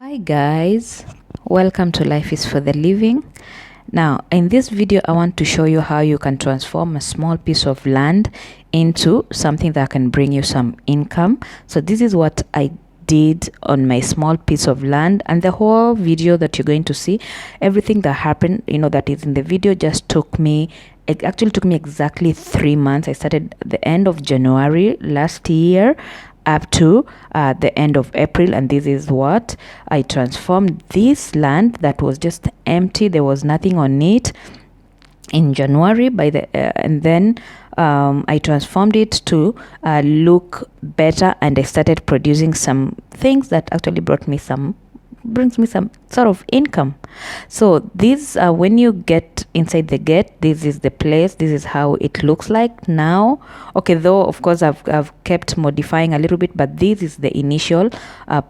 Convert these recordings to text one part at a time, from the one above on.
Hi guys, welcome to Life is for the Living. Now in this video I want to show you how you can transform a small piece of land into something that can bring you some income. So this is what I did on my small piece of land, and the whole video that you're going to see, everything that happened, that is in the video, just it actually took me exactly 3 months. I started at the end of January last year up to the end of April, and this is what I transformed this land that was just empty. There was nothing on it in January and then I transformed it to look better, and I started producing some things that actually brings me some sort of income. So this when you get inside the gate, this is the place, this is how it looks like now. Okay, though of course I've kept modifying a little bit, but this is the initial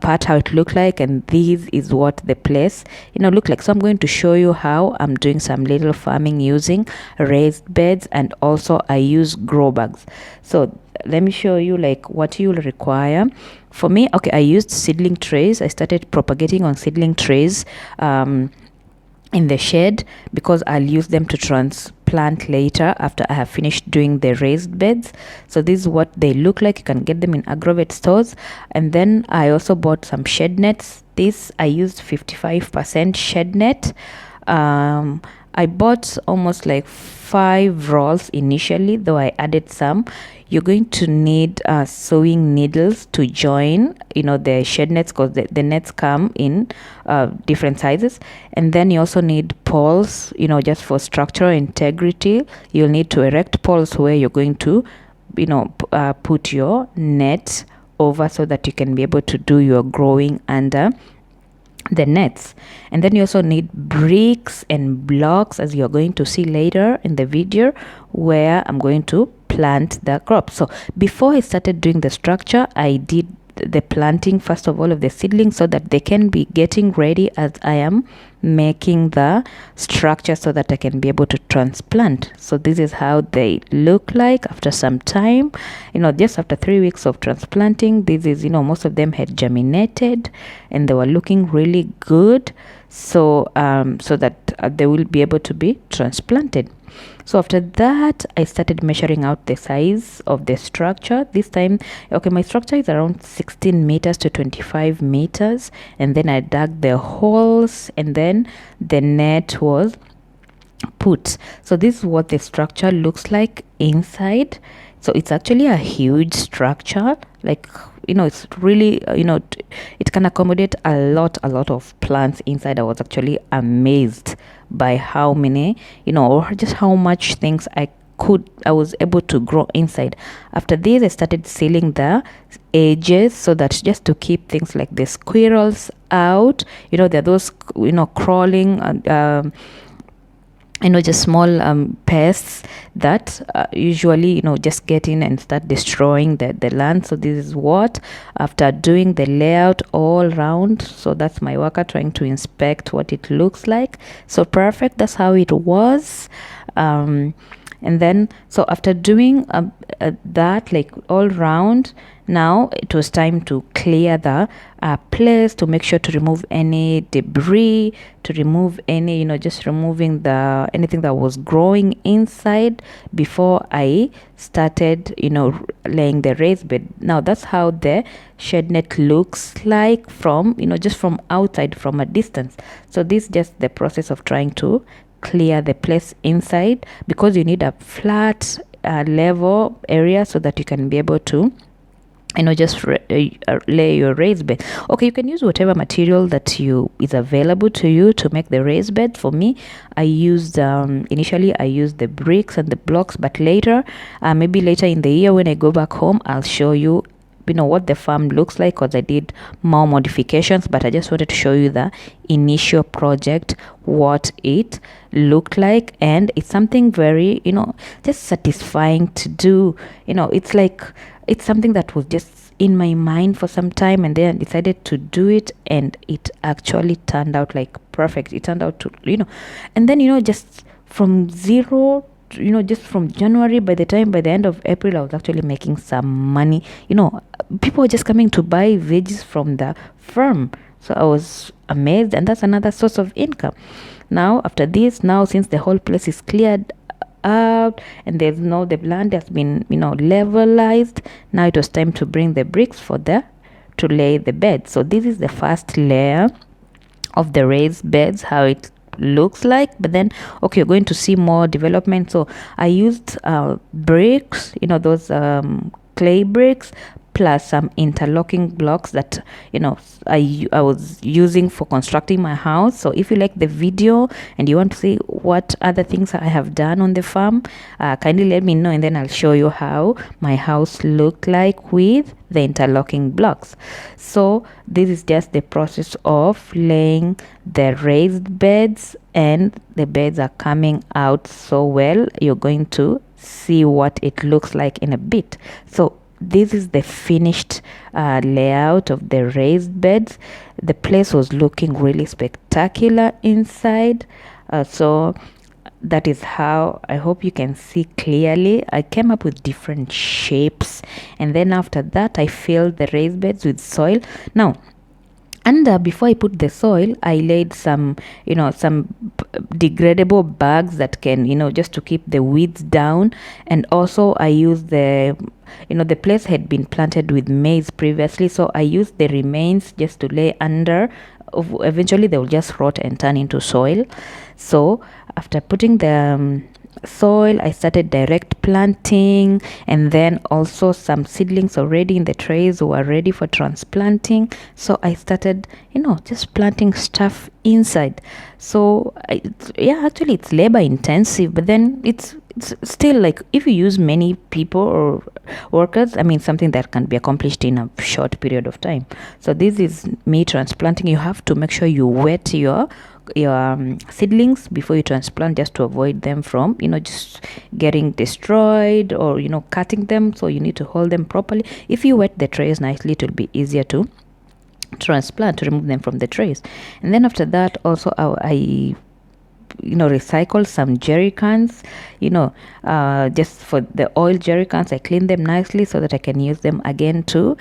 part, how it looked like, and this is what the place look like. So I'm going to show you how I'm doing some little farming using raised beds, and also I use grow bags. So let me show you like what you'll require. For me, okay, I used seedling trays. I started propagating on seedling trays in the shed, because I'll use them to transplant later after I have finished doing the raised beds. So this is what they look like. You can get them in agrovet stores. And then I also bought some shed nets. This I used 55% shed net. I bought almost like 5 rolls initially, though I added some. You're going to need sewing needles to join the shed nets, because the nets come in different sizes. And then you also need poles, just for structural integrity. You'll need to erect poles where you're going to put your net over, so that you can be able to do your growing under the nets. And then you also need bricks and blocks, as you're going to see later in the video, where I'm going to plant the crop. So before I started doing the structure, I did the planting first of all of the seedlings, so that they can be getting ready as I am making the structure, so that I can be able to transplant. So this is how they look like after some time, just after 3 weeks of transplanting. This is, most of them had germinated and they were looking really good, so that they will be able to be transplanted. So after that, I started measuring out the size of the structure. This time, okay, my structure is around 16 meters to 25 meters. And then I dug the holes, and then the net was put. So this is what the structure looks like inside. So it's actually a huge structure, like it's really it can accommodate a lot of plants inside. I was actually amazed by how many or just how much things I was able to grow inside. After this, I started sealing the edges, so that just to keep things like the squirrels out. There are those crawling just small pests that usually just get in and start destroying the land. So this is what, after doing the layout all around, so that's my worker trying to inspect what it looks like. So perfect, that's how it was. And then, so after doing that, like all round, now it was time to clear the place, to make sure to remove any debris, to remove any just removing anything that was growing inside before I started laying the raised bed. Now that's how the shed net looks like from just from outside, from a distance. So this is just the process of trying to clear the place inside, because you need a flat level area, so that you can be able to just lay your raised bed. Okay, you can use whatever material that is available to you to make the raised bed. For me, I used initially I used the bricks and the blocks, but later maybe later in the year when I go back home, I'll show you what the farm looks like, because I did more modifications. But I just wanted to show you the initial project, what it looked like. And it's something very just satisfying to do. It's something that was just in my mind for some time, and then I decided to do it, and it actually turned out like perfect. It turned out to and then just from zero, just from January, by the end of April, I was actually making some money. People were just coming to buy veggies from the farm. So I was amazed, and that's another source of income. Now after this, now since the whole place is cleared out and there's no, the land has been, levelized, now it was time to bring the bricks to lay the bed. So this is the first layer of the raised beds, how it looks like. But then, okay, you're going to see more development. So I used bricks, those clay bricks, plus some interlocking blocks that I was using for constructing my house. So if you like the video and you want to see what other things I have done on the farm, kindly let me know, and then I'll show you how my house looked like with the interlocking blocks. So this is just the process of laying the raised beds, and the beds are coming out so well. You're going to see what it looks like in a bit. So this is the finished layout of the raised beds. The place was looking really spectacular inside. So that is how, I hope you can see clearly, I came up with different shapes, and then after that I filled the raised beds with soil. Now, and before I put the soil, I laid some degradable bags that can, just to keep the weeds down. And also I used the place had been planted with maize previously, so I used the remains just to lay under. Eventually they will just rot and turn into soil. So after putting the soil, I started direct planting, and then also some seedlings already in the trays were ready for transplanting. So I started just planting stuff inside. So actually it's labor intensive, but then it's still, like, if you use many people or workers, I mean, something that can be accomplished in a short period of time. So this is me transplanting. You have to make sure you wet your seedlings before you transplant, just to avoid them from just getting destroyed or cutting them. So you need to hold them properly. If you wet the trays nicely, it will be easier to transplant, to remove them from the trays. And then after that also I recycle some jerry cans, just for the oil jerry cans. I clean them nicely so that I can use them again to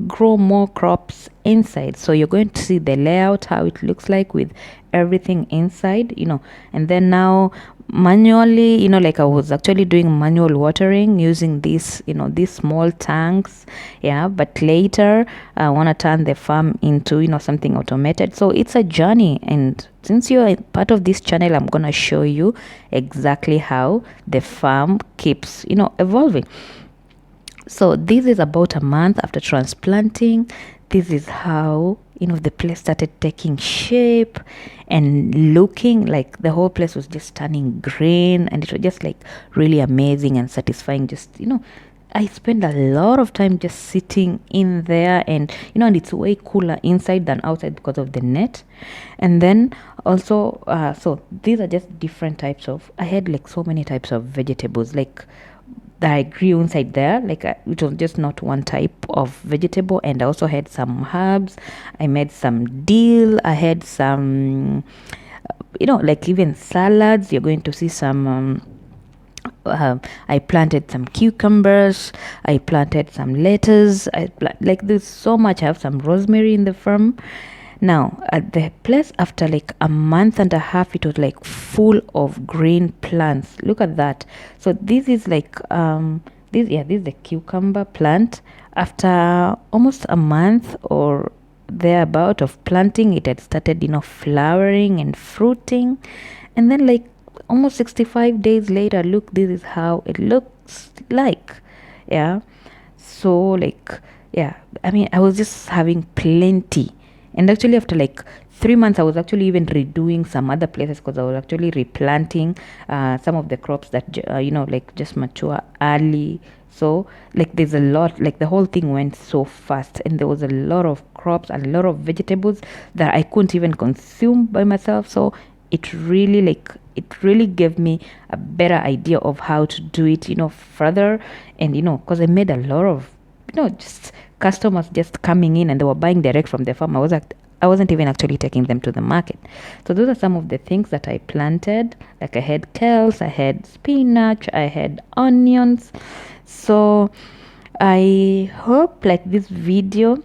grow more crops inside. So you're going to see the layout, how it looks like with everything inside, and then now manually, like I was actually doing manual watering using these small tanks. But later I want to turn the farm into something automated. So it's a journey, and since you're part of this channel, I'm gonna show you exactly how the farm keeps evolving. So this is about a month after transplanting. This is how the place started taking shape and looking like the whole place was just turning green, and it was just like really amazing and satisfying. Just I spend a lot of time just sitting in there, and and it's way cooler inside than outside because of the net. And then also so these are just different types of, I had like so many types of vegetables like that I grew inside there. Like it was just not one type of vegetable. And I also had some herbs. I made some dill. I had some like even salads. You're going to see some I planted some cucumbers, I planted some lettuce, like there's so much. I have some rosemary in the farm. Now at the place, after like a month and a half, it was like full of green plants. Look at that. So this is like this is the cucumber plant. After almost a month or thereabout of planting, it had started flowering and fruiting. And then like almost 65 days later, look, this is how it looks like. So like I mean, I was just having plenty. And actually after like 3 months, I was actually even redoing some other places, because I was actually replanting some of the crops that like just mature early. So like there's a lot, like the whole thing went so fast, and there was a lot of crops and a lot of vegetables that I couldn't even consume by myself. So it really gave me a better idea of how to do it further. And because I made a lot of just customers just coming in, and they were buying direct from the farm. I wasn't even actually taking them to the market. So those are some of the things that I planted. Like I had kales, I had spinach, I had onions. So I hope like this video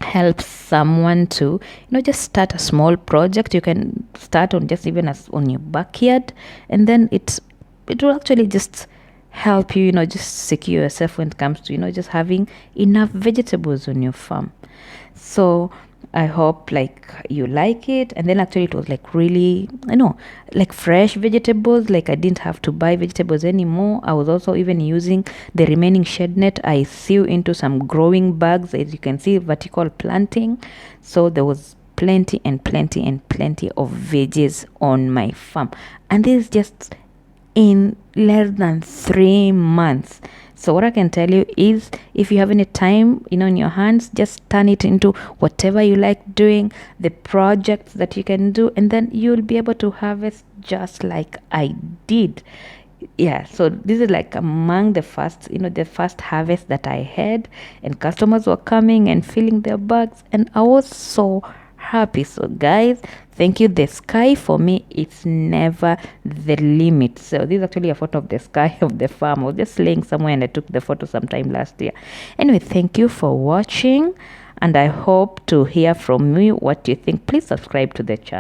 help someone to just start a small project. You can start on just even as on your backyard, and then it will actually just help you just secure yourself when it comes to just having enough vegetables on your farm. So I hope like you like it. And then actually it was like really like fresh vegetables. Like I didn't have to buy vegetables anymore. I was also even using the remaining shed net. I threw into some growing bags, as you can see, vertical planting. So there was plenty and plenty and plenty of veggies on my farm, and this is just in less than 3 months. So what I can tell you is, if you have any time in your hands, just turn it into whatever you like doing, the projects that you can do, and then you'll be able to harvest just like I did. Yeah, so this is like among the first the first harvest that I had, and customers were coming and filling their bags, and I was so happy. So guys, thank you. The sky for me, it's never the limit. So this is actually a photo of the sky of the farm. I was just laying somewhere and I took the photo sometime last year. Anyway, thank you for watching, and I hope to hear from you what you think. Please subscribe to the channel.